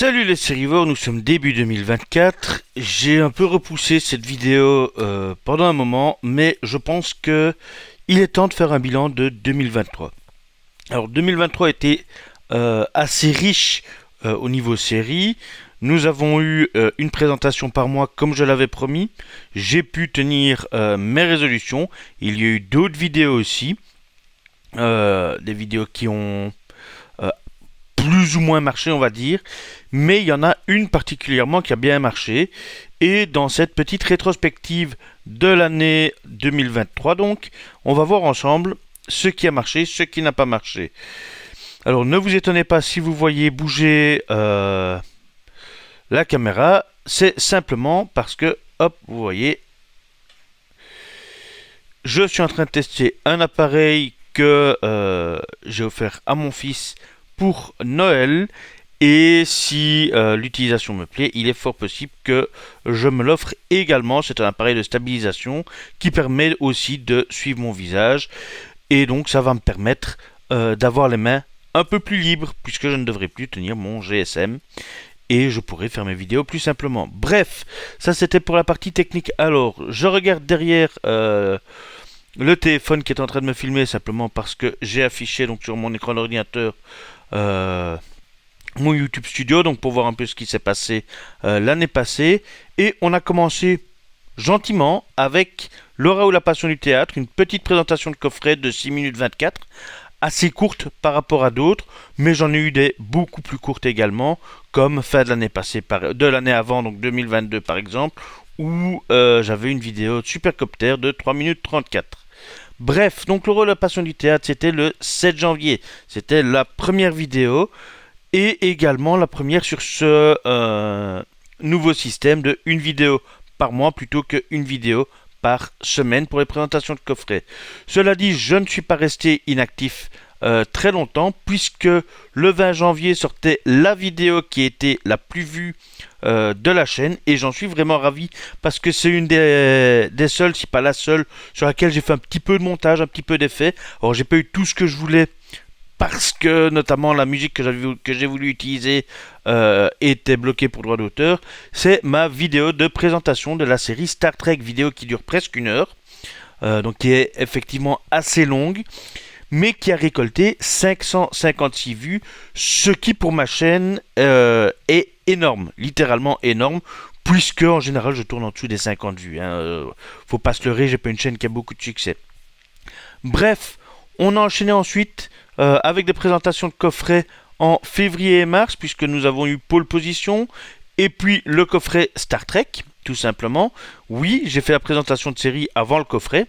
Salut les sérivores, nous sommes début 2024. J'ai un peu repoussé cette vidéo pendant un moment, mais je pense que il est temps de faire un bilan de 2023. Alors 2023 était assez riche au niveau série. Nous avons eu une présentation par mois comme je l'avais promis. J'ai pu tenir mes résolutions. Il y a eu d'autres vidéos aussi. Des vidéos qui ont plus ou moins marché, on va dire, mais il y en a une particulièrement qui a bien marché. Et dans cette petite rétrospective de l'année 2023, donc, on va voir ensemble ce qui a marché, ce qui n'a pas marché. Alors, ne vous étonnez pas si vous voyez bouger la caméra, c'est simplement parce que, hop, vous voyez, je suis en train de tester un appareil que j'ai offert à mon fils pour Noël, et si l'utilisation me plaît, il est fort possible que je me l'offre également. C'est un appareil de stabilisation qui permet aussi de suivre mon visage, et donc ça va me permettre d'avoir les mains un peu plus libres puisque je ne devrai plus tenir mon GSM et je pourrai faire mes vidéos plus simplement. Bref, ça c'était pour la partie technique. Alors, je regarde derrière le téléphone qui est en train de me filmer simplement parce que j'ai affiché donc sur mon écran d'ordinateur mon YouTube Studio, donc pour voir un peu ce qui s'est passé l'année passée. Et on a commencé gentiment avec Laura ou la passion du théâtre, une petite présentation de coffret de 6 minutes 24, assez courte par rapport à d'autres, mais j'en ai eu des beaucoup plus courtes également, comme fin de l'année passée, de l'année avant, donc 2022 par exemple, où j'avais une vidéo de Supercopter de 3 minutes 34. Bref, donc Laura ou la passion du théâtre, c'était le 7 janvier, c'était la première vidéo, et également la première sur ce nouveau système de une vidéo par mois plutôt qu'une vidéo par semaine pour les présentations de coffrets. Cela dit, je ne suis pas resté inactif très longtemps puisque le 20 janvier sortait la vidéo qui était la plus vue de la chaîne, et j'en suis vraiment ravi parce que c'est une des seules, si pas la seule, sur laquelle j'ai fait un petit peu de montage, un petit peu d'effet. Alors j'ai pas eu tout ce que je voulais parce que notamment la musique que j'ai voulu utiliser était bloquée pour droit d'auteur. C'est ma vidéo de présentation de la série Star Trek, vidéo qui dure presque 1 heure, donc qui est effectivement assez longue, mais qui a récolté 556 vues, ce qui pour ma chaîne est énorme, littéralement énorme, puisque en général je tourne en dessous des 50 vues. Faut pas se leurrer, j'ai pas une chaîne qui a beaucoup de succès. Bref, on a enchaîné ensuite avec des présentations de coffrets en février et mars, puisque nous avons eu Pole Position, et puis le coffret Star Trek, tout simplement. Oui, j'ai fait la présentation de série avant le coffret.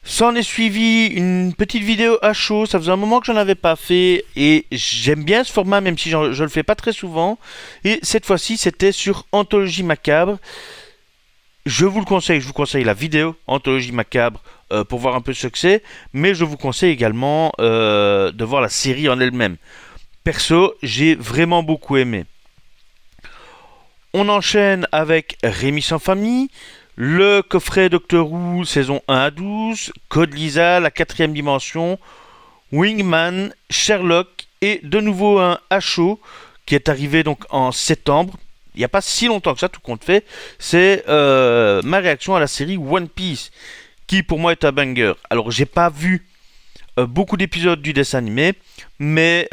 S'en est suivi une petite vidéo à chaud, ça faisait un moment que j'en avais pas fait, et j'aime bien ce format, même si je le fais pas très souvent. Et cette fois-ci, c'était sur Anthologie Macabre. Je vous vous conseille la vidéo Anthologie Macabre pour voir un peu ce que c'est, mais je vous conseille également de voir la série en elle-même. Perso, j'ai vraiment beaucoup aimé. On enchaîne avec Rémi sans famille, le coffret Doctor Who saison 1 à 12, Code Lisa, la 4ème dimension, Wingman, Sherlock, et de nouveau un HO qui est arrivé donc en septembre. Il n'y a pas si longtemps que ça, tout compte fait. C'est ma réaction à la série One Piece, qui pour moi est un banger. Alors j'ai pas vu beaucoup d'épisodes du dessin animé, mais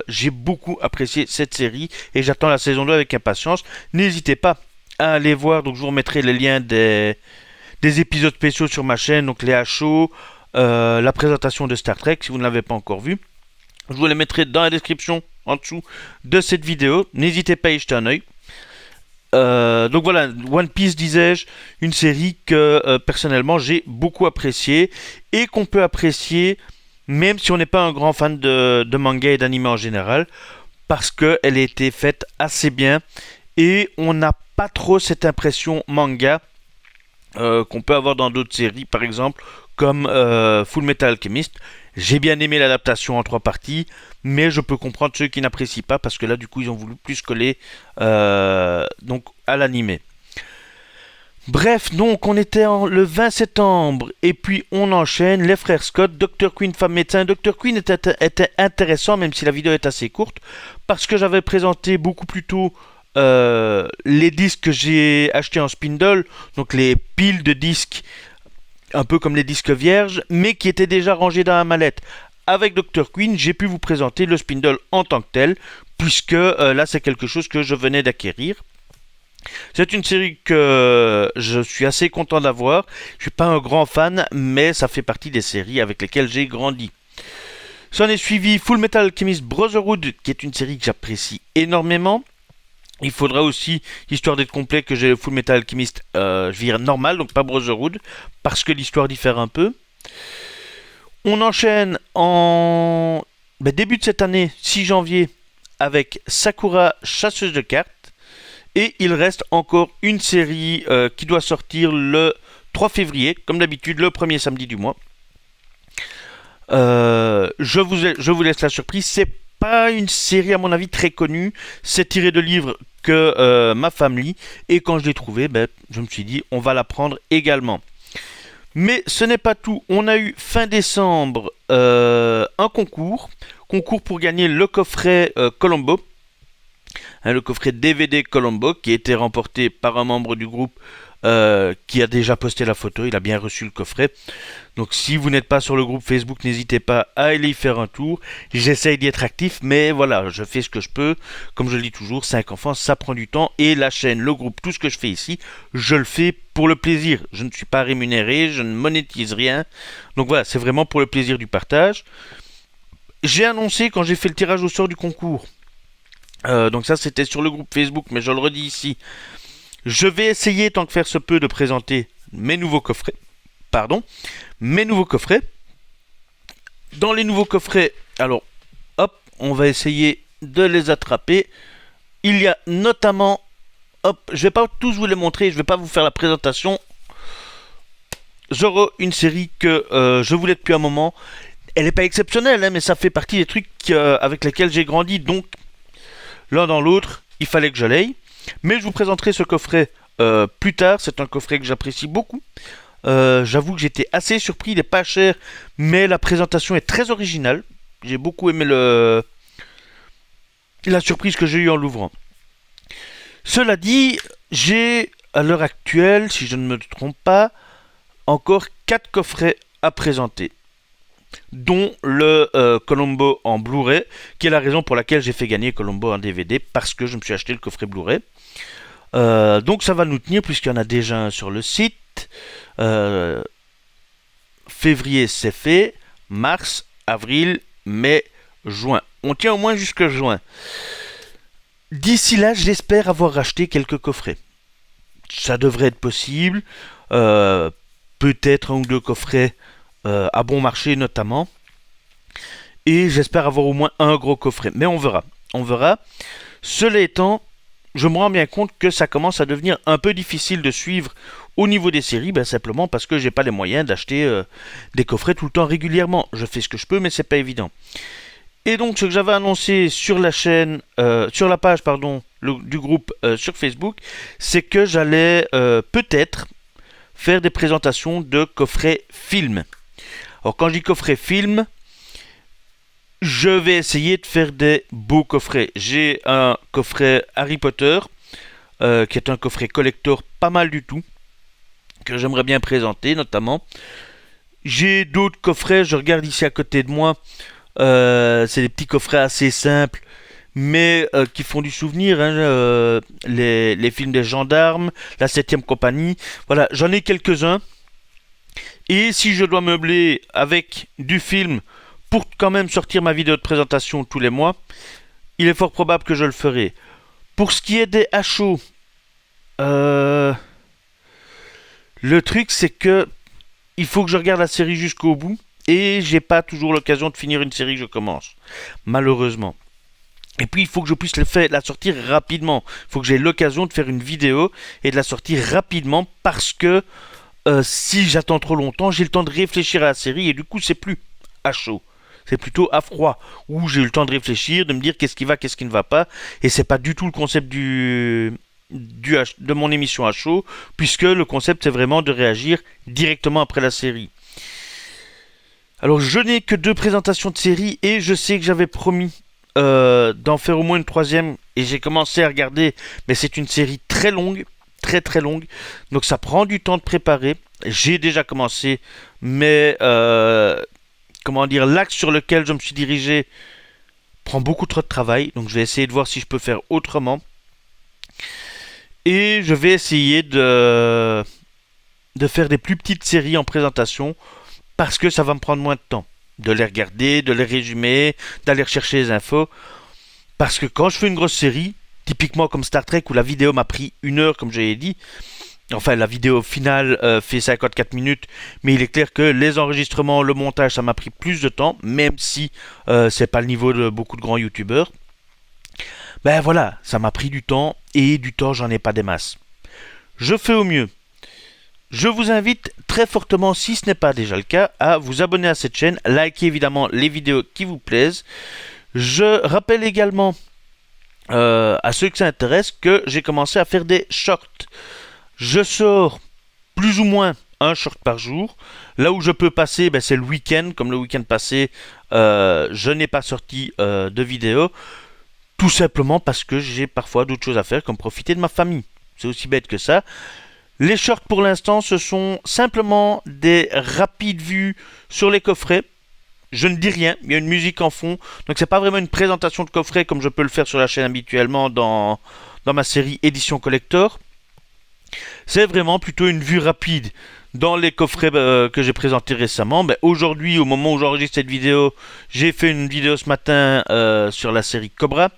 j'ai beaucoup apprécié cette série et j'attends la saison 2 avec impatience. N'hésitez pas à aller voir, donc je vous remettrai les liens des épisodes spéciaux sur ma chaîne, donc les HO, la présentation de Star Trek si vous ne l'avez pas encore vu. Je vous les mettrai dans la description en dessous de cette vidéo. N'hésitez pas à y jeter un oeil. Donc voilà, One Piece, disais-je, une série que personnellement j'ai beaucoup appréciée et qu'on peut apprécier même si on n'est pas un grand fan de manga et d'anime en général, parce qu'elle a été faite assez bien et on n'a pas trop cette impression manga qu'on peut avoir dans d'autres séries, par exemple comme Full Metal Alchemist. J'ai bien aimé l'adaptation en 3 parties, mais je peux comprendre ceux qui n'apprécient pas parce que là du coup ils ont voulu plus coller donc à l'animé. Bref, donc on était le 20 septembre et puis on enchaîne les frères Scott, Dr. Queen, femme médecin. Dr. Queen était intéressant même si la vidéo est assez courte parce que j'avais présenté beaucoup plus tôt les disques que j'ai achetés en spindle, donc les piles de disques un peu comme les disques vierges mais qui étaient déjà rangés dans la mallette. Avec Dr. Queen, j'ai pu vous présenter le spindle en tant que tel puisque là c'est quelque chose que je venais d'acquérir. C'est une série que je suis assez content d'avoir. Je suis pas un grand fan, mais ça fait partie des séries avec lesquelles j'ai grandi. S'en est suivi Full Metal Alchemist Brotherhood, qui est une série que j'apprécie énormément. Il faudra aussi, histoire d'être complet, que j'ai Full Metal Alchemist, je vire normal, donc pas Brotherhood, parce que l'histoire diffère un peu. On enchaîne en début de cette année, 6 janvier, avec Sakura Chasseuse de cartes. Et il reste encore une série qui doit sortir le 3 février, comme d'habitude, le premier samedi du mois. Je vous laisse la surprise. C'est pas une série, à mon avis, très connue. C'est tiré de livres que ma femme lit. Et quand je l'ai trouvé, je me suis dit, on va la prendre également. Mais ce n'est pas tout. On a eu fin décembre un concours. Concours pour gagner le coffret Colombo. Le coffret DVD Colombo qui a été remporté par un membre du groupe qui a déjà posté la photo. Il a bien reçu le coffret. Donc si vous n'êtes pas sur le groupe Facebook, n'hésitez pas à aller y faire un tour. J'essaye d'y être actif, mais voilà, je fais ce que je peux. Comme je le dis toujours, 5 enfants, ça prend du temps. Et la chaîne, le groupe, tout ce que je fais ici, je le fais pour le plaisir. Je ne suis pas rémunéré, je ne monétise rien. Donc voilà, c'est vraiment pour le plaisir du partage. J'ai annoncé quand j'ai fait le tirage au sort du concours. Donc ça c'était sur le groupe Facebook, mais je le redis ici. Je vais essayer tant que faire se peut de présenter mes nouveaux coffrets. Dans les nouveaux coffrets, alors hop, on va essayer de les attraper. Il y a notamment, je vais pas tous vous les montrer, je vais pas vous faire la présentation. Zoro, une série que je voulais depuis un moment. Elle n'est pas exceptionnelle, hein, mais ça fait partie des trucs avec lesquels j'ai grandi, donc l'un dans l'autre, il fallait que je l'aille. Mais je vous présenterai ce coffret plus tard. C'est un coffret que j'apprécie beaucoup. J'avoue que j'étais assez surpris. Il n'est pas cher, mais la présentation est très originale. J'ai beaucoup aimé la surprise que j'ai eue en l'ouvrant. Cela dit, j'ai à l'heure actuelle, si je ne me trompe pas, encore 4 coffrets à présenter, dont le Colombo en Blu-ray, qui est la raison pour laquelle j'ai fait gagner Colombo en DVD, parce que je me suis acheté le coffret Blu-ray. Donc ça va nous tenir, puisqu'il y en a déjà un sur le site. Février c'est fait, mars, avril, mai, juin. On tient au moins jusque juin. D'ici là, j'espère avoir racheté quelques coffrets. Ça devrait être possible. Peut-être un ou deux coffrets à bon marché notamment. Et j'espère avoir au moins un gros coffret. Mais on verra. On verra. Cela étant, je me rends bien compte que ça commence à devenir un peu difficile de suivre au niveau des séries, simplement parce que j'ai pas les moyens d'acheter des coffrets tout le temps régulièrement. Je fais ce que je peux, mais c'est pas évident. Et donc ce que j'avais annoncé sur la chaîne, sur la page du groupe sur Facebook, c'est que j'allais peut-être faire des présentations de coffrets films. Alors quand je dis coffret film, je vais essayer de faire des beaux coffrets. J'ai un coffret Harry Potter, qui est un coffret collector pas mal du tout, que j'aimerais bien présenter notamment. J'ai d'autres coffrets, je regarde ici à côté de moi, c'est des petits coffrets assez simples, mais qui font du souvenir, hein, les films des gendarmes, la 7ème compagnie, voilà, j'en ai quelques-uns. Et si je dois meubler avec du film pour quand même sortir ma vidéo de présentation tous les mois, il est fort probable que je le ferai. Pour ce qui est des HO, le truc c'est que il faut que je regarde la série jusqu'au bout et j'ai pas toujours l'occasion de finir une série que je commence, malheureusement. Et puis il faut que je puisse la sortir rapidement. Il faut que j'ai l'occasion de faire une vidéo et de la sortir rapidement parce que si j'attends trop longtemps, j'ai le temps de réfléchir à la série et du coup c'est plus à chaud. C'est plutôt à froid, où j'ai eu le temps de réfléchir, de me dire qu'est-ce qui va, qu'est-ce qui ne va pas. Et c'est pas du tout le concept du de mon émission à chaud, puisque le concept c'est vraiment de réagir directement après la série. Alors je n'ai que 2 présentations de série et je sais que j'avais promis d'en faire au moins une 3e et j'ai commencé à regarder, mais c'est une série très longue, très très longue, donc ça prend du temps de préparer. J'ai déjà commencé, mais l'axe sur lequel je me suis dirigé prend beaucoup trop de travail, donc je vais essayer de voir si je peux faire autrement. Et je vais essayer de faire des plus petites séries en présentation, parce que ça va me prendre moins de temps de les regarder, de les résumer, d'aller rechercher les infos. Parce que quand je fais une grosse série, typiquement comme Star Trek où la vidéo m'a pris 1 heure comme j'ai dit, enfin la vidéo finale fait 54 minutes, mais il est clair que les enregistrements, le montage, ça m'a pris plus de temps, même si c'est pas le niveau de beaucoup de grands youtubeurs. Ben voilà, ça m'a pris du temps, et du temps j'en ai pas des masses. Je fais au mieux. Je vous invite très fortement, si ce n'est pas déjà le cas, à vous abonner à cette chaîne, likez évidemment les vidéos qui vous plaisent. Je rappelle également à ceux que ça intéresse que j'ai commencé à faire des shorts. Je sors plus ou moins un short par jour. Là où je peux passer, c'est le week-end. Comme le week-end passé, je n'ai pas sorti de vidéo. Tout simplement parce que j'ai parfois d'autres choses à faire, comme profiter de ma famille. C'est aussi bête que ça. Les shorts pour l'instant, ce sont simplement des rapides vues sur les coffrets. Je ne dis rien, il y a une musique en fond. Donc c'est pas vraiment une présentation de coffret comme je peux le faire sur la chaîne habituellement dans ma série édition collector. C'est vraiment plutôt une vue rapide dans les coffrets que j'ai présentés récemment. Aujourd'hui, au moment où j'enregistre cette vidéo, j'ai fait une vidéo ce matin sur la série Cobra,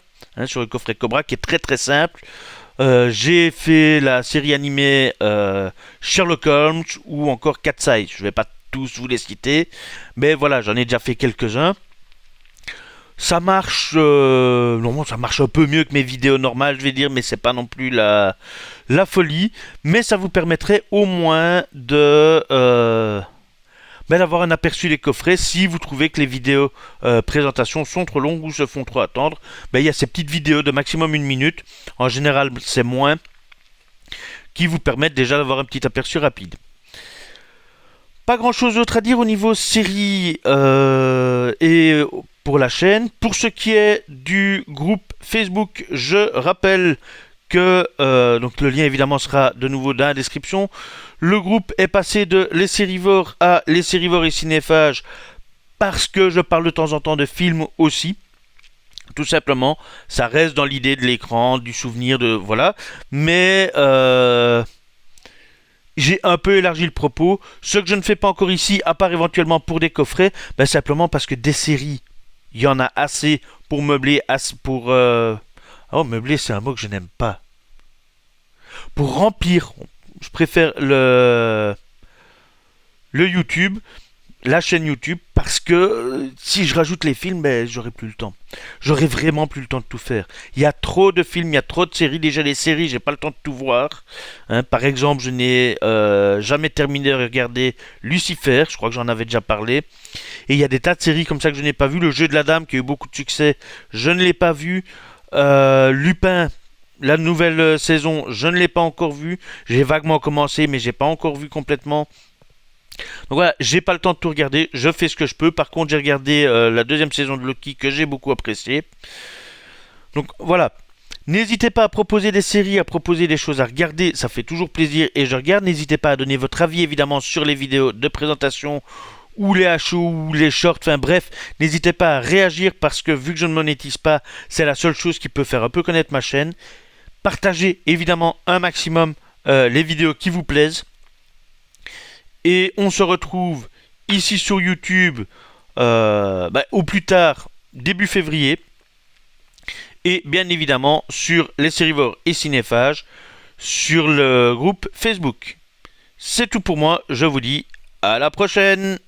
sur le coffret Cobra, qui est très très simple. J'ai fait la série animée Sherlock Holmes ou encore Cat's Eye. Je ne vais pas tous vous les citer, mais voilà, j'en ai déjà fait quelques-uns. Ça marche, ça marche un peu mieux que mes vidéos normales, je vais dire, mais c'est pas non plus la folie. Mais ça vous permettrait au moins d'avoir un aperçu des coffrets si vous trouvez que les vidéos présentations sont trop longues ou se font trop attendre. Il y a ces petites vidéos de maximum 1 minute, en général c'est moins, qui vous permettent déjà d'avoir un petit aperçu rapide. Pas grand chose d'autre à dire au niveau série et pour la chaîne. Pour ce qui est du groupe Facebook, je rappelle que donc le lien évidemment sera de nouveau dans la description. Le groupe est passé de Les Sérivores à Les Sérivores et Cinéphages parce que je parle de temps en temps de films aussi. Tout simplement, ça reste dans l'idée de l'écran, du souvenir, de voilà. Mais j'ai un peu élargi le propos. Ce que je ne fais pas encore ici, à part éventuellement pour des coffrets, simplement parce que des séries, il y en a assez pour meubler, Oh, meubler, c'est un mot que je n'aime pas. Pour remplir, je préfère le YouTube, la chaîne YouTube, parce que si je rajoute les films, j'aurai plus le temps. J'aurai vraiment plus le temps de tout faire. Il y a trop de films, il y a trop de séries. Déjà les séries, j'ai pas le temps de tout voir. Par exemple, je n'ai jamais terminé de regarder Lucifer, je crois que j'en avais déjà parlé. Et il y a des tas de séries comme ça que je n'ai pas vu. Le Jeu de la Dame, qui a eu beaucoup de succès, je ne l'ai pas vu. Lupin, la nouvelle saison, je ne l'ai pas encore vu. J'ai vaguement commencé, mais j'ai pas encore vu complètement. Donc voilà, j'ai pas le temps de tout regarder, je fais ce que je peux. Par contre, j'ai regardé la 2e saison de Loki que j'ai beaucoup apprécié. Donc voilà, n'hésitez pas à proposer des séries, à proposer des choses à regarder, ça fait toujours plaisir et je regarde. N'hésitez pas à donner votre avis évidemment sur les vidéos de présentation ou les HO ou les shorts, enfin bref, n'hésitez pas à réagir parce que vu que je ne monétise pas, c'est la seule chose qui peut faire un peu connaître ma chaîne. Partagez évidemment un maximum les vidéos qui vous plaisent. Et on se retrouve ici sur YouTube au plus tard début février. Et bien évidemment sur Les Sérivores et Cinéphages sur le groupe Facebook. C'est tout pour moi, je vous dis à la prochaine.